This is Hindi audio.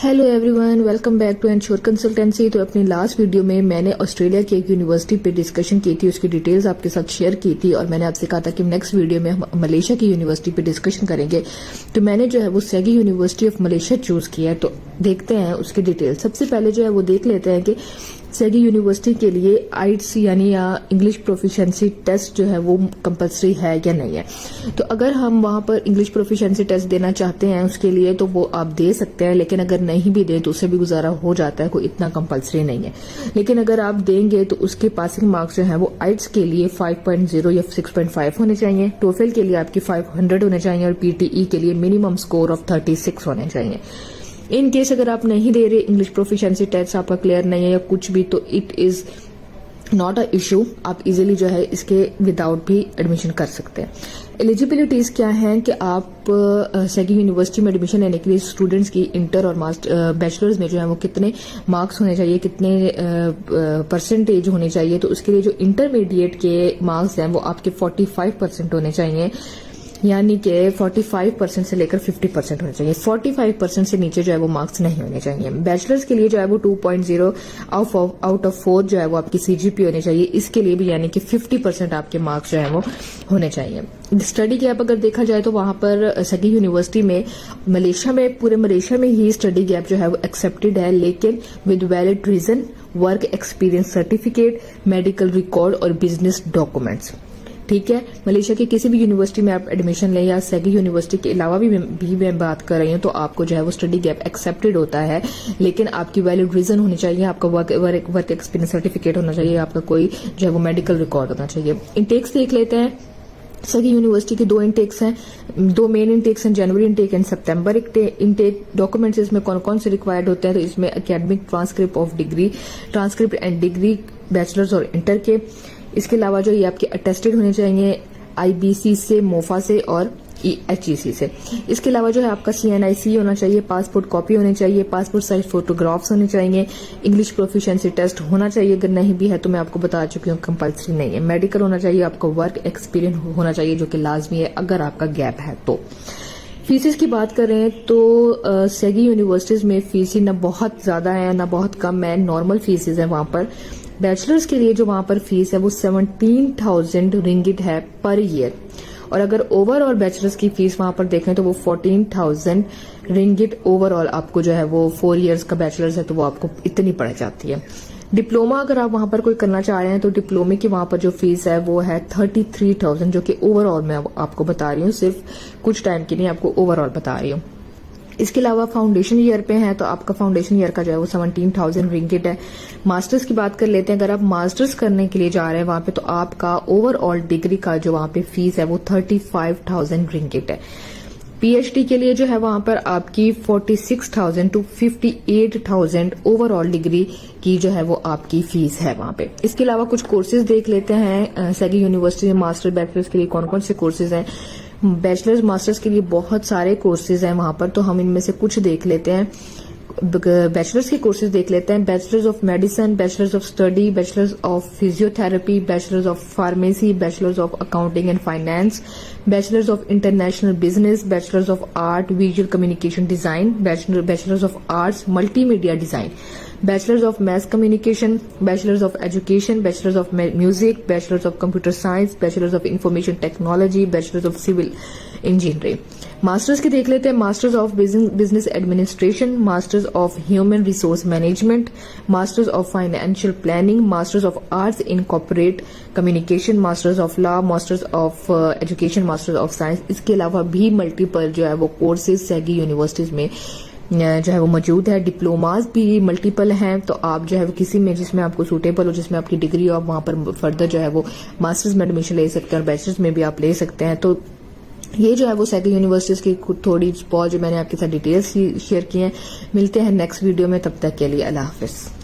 Hello everyone, welcome back to Ensure Consultancy. तो अपनी लास्ट वीडियो में मैंने ऑस्ट्रेलिया की एक यूनिवर्सिटी पे डिस्कशन की थी, उसकी डिटेल्स आपके साथ शेयर की थी और मैंने आपसे कहा था कि नेक्स्ट वीडियो में हम मलेशिया की यूनिवर्सिटी पे डिस्कशन करेंगे। तो मैंने जो है वो saggy university of Malaysia choose किया है। तो देखते हैं उसकी डिटेल। सबसे पहले जो है वो देख लेते हैं कि सैगी यूनिवर्सिटी के लिए आइट्स यानी या इंग्लिश प्रोफिशिएंसी टेस्ट जो है वो कंपलसरी है या नहीं है। तो अगर हम वहां पर इंग्लिश प्रोफिशिएंसी टेस्ट देना चाहते हैं उसके लिए तो वो आप दे सकते हैं, लेकिन अगर नहीं भी दें तो उससे भी गुजारा हो जाता है, कोई इतना कंपलसरी नहीं है। लेकिन अगर आप देंगे तो उसके पासिंग मार्क्स जो है वो आइट्स के लिए 5.0 या 6.5 होने चाहिए, टोफेल के लिए आपकी 500 होने चाहिए और पीटीई के लिए मिनिमम स्कोर ऑफ 36 होने चाहिए। इन केस अगर आप नहीं दे रहे इंग्लिश प्रोफिशिएंसी टेस्ट आपका क्लियर नहीं है या कुछ भी, तो it is not a issue, आप इजीली जो है इसके विदाउट भी एडमिशन कर सकते हैं। एलिजिबिलिटीज क्या हैं कि आप सैगी यूनिवर्सिटी में एडमिशन लेने के लिए स्टूडेंट्स की इंटर और बैचलर्स में जो है वो कितने मार्क्स होने चाहिए, कितने परसेंटेज होने चाहिए। तो उसके लिए जो इंटरमीडिएट के मार्क्स हैं वो आपके 45% होने चाहिए, यानी कि 45% से लेकर 50% होने चाहिए। 45% से नीचे जो है वो मार्क्स नहीं होने चाहिए। बैचलर्स के लिए जो है वो 2.0 आउट ऑफ 4 जो है वो आपकी सीजीपी होने चाहिए, इसके लिए भी यानी कि 50% आपके मार्क्स जो है वो होने चाहिए। स्टडी गैप अगर देखा जाए तो वहां पर सैगी यूनिवर्सिटी में मलेशिया में पूरे मलेशिया में ही स्टडी गैप जो है वो एक्सेप्टेड है, लेकिन with valid reason, work experience certificate, medical record और बिजनेस डॉक्यूमेंट्स। ठीक है, मलेशिया की किसी भी यूनिवर्सिटी में आप एडमिशन लें या सैगी यूनिवर्सिटी के अलावा भी मैं बात कर रही हूँ तो आपको जो है वो स्टडी गैप एक्सेप्टेड होता है, लेकिन आपकी वैलिड रीजन होनी चाहिए, आपका वर्क एक्सपीरियंस सर्टिफिकेट होना चाहिए, आपका कोई जो है वो मेडिकल रिकॉर्ड होना चाहिए। इंटेक्स देख लेते हैं। सैगी यूनिवर्सिटी के 2 इंटेक्स हैं, 2 मेन इंटेक्स हैं, जनवरी इंटेक एंड सितंबर इंटेक। डॉक्यूमेंट्स इसमें कौन कौन से रिक्वायर्ड होते हैं, तो इसमें academic transcript of degree, transcript and degree bachelors और इंटर के। इसके अलावा जो ये आपके अटेस्टेड होने चाहिए आईबीसी से, मोफा से और एचईसी से। इसके अलावा जो है आपका सीएनआईसी होना चाहिए, पासपोर्ट कॉपी होनी चाहिए, पासपोर्ट साइज फोटोग्राफ्स होने चाहिए, इंग्लिश प्रोफिशिएंसी टेस्ट होना चाहिए, अगर नहीं भी है तो मैं आपको बता चुकी हूँ कंपल्सरी नहीं है। मेडिकल होना चाहिए, आपका वर्क एक्सपीरियंस होना चाहिए जो कि लाजमी है अगर आपका गैप है तो। फीसेस की बात करें तो सैगी यूनिवर्सिटीज में फीसें ना बहुत ज्यादा है ना बहुत कम है, नॉर्मल फीसेज है वहां पर। बैचलर्स के लिए जो वहां पर फीस है वो 17,000 रिंगिट है पर ईयर, और अगर ओवरऑल बैचलर्स की फीस वहां पर देखें तो वो 14,000 रिंगिट ओवरऑल आपको जो है वो 4 इयर्स का बैचलर्स है तो वो आपको इतनी पड़ जाती है। डिप्लोमा अगर आप वहां पर कोई करना चाह रहे हैं तो डिप्लोमे की वहां पर जो फीस है वो है 33,000, जो कि ओवरऑल मैं आपको बता रही हूँ, सिर्फ कुछ टाइम की नहीं, आपको ओवरऑल बता रही हूँ। इसके अलावा फाउंडेशन ईयर पे है तो आपका फाउंडेशन ईयर का जो है वो 17,000 रिंगिट है। मास्टर्स की बात कर लेते हैं। अगर आप मास्टर्स करने के लिए जा रहे हैं वहां पे तो आपका ओवरऑल डिग्री का जो वहां पे फीस है वो 35,000 रिंगिट है। पीएचडी के लिए जो है वहां पर आपकी 46,000 टू 58,000 ओवरऑल डिग्री की जो है वो आपकी फीस है वहां पे। इसके अलावा कुछ कोर्सेज देख लेते हैं सैगी यूनिवर्सिटी में मास्टर बैचलर्स के लिए कौन कौन से कोर्सेज हैं। बैचलर्स मास्टर्स के लिए बहुत सारे कोर्सेज हैं वहां पर, तो हम इनमें से कुछ देख लेते हैं। बैचलर्स के कोर्सेज देख लेते हैं। Bachelors of medicine, bachelors of study, bachelors of physiotherapy, bachelors of pharmacy, bachelors of accounting and finance, bachelors of international business, bachelors of art visual communication design, bachelors of arts multimedia design, bachelors of mass communication, bachelors of education, bachelors of music, bachelors of computer science, bachelors of information technology, bachelors of civil engineering. Masters की देख लेते हैं। Masters of business administration, masters of human resource management, masters of financial planning, masters of arts in corporate communication, masters of law, masters of education, masters of science. इसके अलावा भी मल्टीपल जो है वो कोर्सेज सैगी यूनिवर्सिटीज में जो है वो मौजूद है। डिप्लोमाज भी मल्टीपल हैं, तो आप जो है वो किसी में जिसमें आपको सूटेबल हो, जिसमें आपकी डिग्री हो, आप वहां पर फर्दर जो है वो मास्टर्स में एडमिशन ले सकते हैं और बैचलर्स में भी आप ले सकते हैं। तो ये जो है वो सैगी यूनिवर्सिटीज की थोड़ी बहुत जो मैंने आपके साथ डिटेल्स शेयर की हैं। मिलते हैं नेक्स्ट वीडियो में, तब तक के लिए अल्लाह हाफिज।